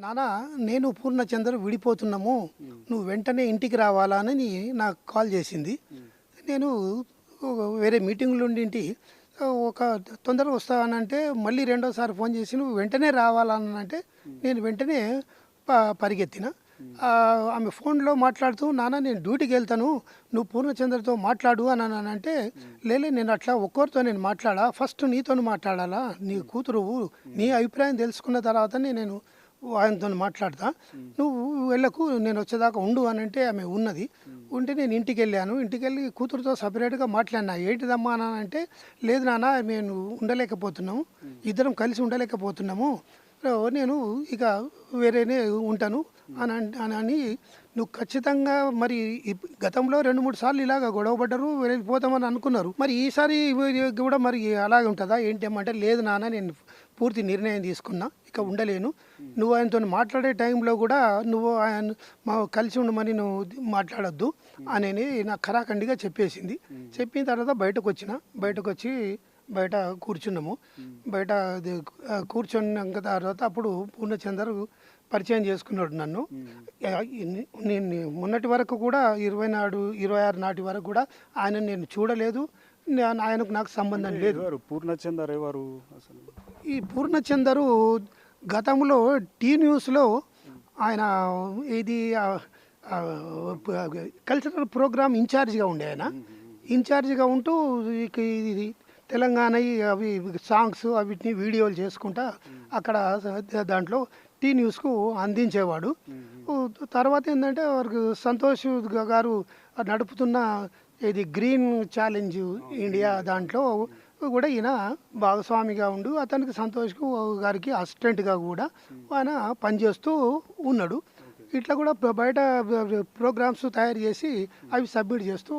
నానా నేను పూర్ణచంద్ర విడిపోతున్నాము. నువ్వు వెంటనే ఇంటికి రావాలా అని నాకు కాల్ చేసింది. నేను వేరే మీటింగ్లో ఉండింటి. ఒక తొందరగా వస్తానంటే మళ్ళీ రెండోసారి ఫోన్ చేసి నువ్వు వెంటనే రావాలనంటే నేను వెంటనే పరిగెత్తిన. ఆమె ఫోన్లో మాట్లాడుతూ నాన్న నేను డ్యూటీకి వెళ్తాను, నువ్వు పూర్ణచంద్రతో మాట్లాడు అని అంటే లేలే నేను అట్లా ఒక్కరితో నేను మాట్లాడా, ఫస్ట్ నీతో మాట్లాడాలా, నీ కూతురు నీ అభిప్రాయం తెలుసుకున్న తర్వాతనే నేను ఆయనతో మాట్లాడతా, నువ్వు వెళ్ళకు నేను వచ్చేదాకా ఉండు అని అంటే ఆమె ఉన్నది. ఉంటే నేను ఇంటికి వెళ్ళాను. ఇంటికి వెళ్ళి కూతురుతో సపరేట్గా మాట్లాడినా. ఏంటిదమ్మా అని అంటే లేదు నాన్న మేము ఉండలేకపోతున్నాము, ఇద్దరం కలిసి ఉండలేకపోతున్నాము, నేను ఇక వేరేనే ఉంటాను అని నువ్వు ఖచ్చితంగా మరి గతంలో 2-3 సార్లు ఇలాగ గొడవపడ్డారు, వెళ్ళిపోతామని అనుకున్నారు. మరి ఈసారి కూడా మరి అలాగే ఉంటుందా ఏంటేమంటే లేదు నాన్న నేను పూర్తి నిర్ణయం తీసుకున్నా, ఇక ఉండలేను, నువ్వు ఆయనతో మాట్లాడే టైంలో కూడా నువ్వు ఆయన మా కలిసి ఉండమని నువ్వు మాట్లాడొద్దు అని నాకు ఖరాఖండిగా చెప్పేసింది. చెప్పిన తర్వాత బయటకు వచ్చి బయట కూర్చున్నాము. బయట కూర్చున్నాక తర్వాత అప్పుడు పూర్ణచందర్ పరిచయం చేసుకున్నాడు నన్ను. నేను మొన్నటి వరకు కూడా 26 నాటి వరకు కూడా ఆయన నేను చూడలేదు, ఆయనకు నాకు సంబంధం లేదు. పూర్ణచందర్ ఎవరు అసలు? ఈ పూర్ణచందరు గతంలో టీ న్యూస్లో ఆయన ఇది కల్చరల్ ప్రోగ్రామ్ ఇన్ఛార్జిగా ఉండే ఆయన. ఇన్ఛార్జిగా ఉంటూ ఇది తెలంగాణ అవి సాంగ్స్ అవిటిని వీడియోలు చేసుకుంటా అక్కడ దాంట్లో టీ న్యూస్కు అందించేవాడు. తర్వాత ఏంటంటే వారికి సంతోష్ గారు నడుపుతున్న ఇది గ్రీన్ ఛాలెంజ్ ఇండియా దాంట్లో కూడా ఈయన భాగస్వామిగా ఉండు అతనికి సంతోష్ గారికి అసిస్టెంట్గా కూడా ఆయన పనిచేస్తూ ఉన్నాడు. ఇట్లా కూడా బయట ప్రోగ్రామ్స్ తయారు చేసి అవి సబ్మిట్ చేస్తూ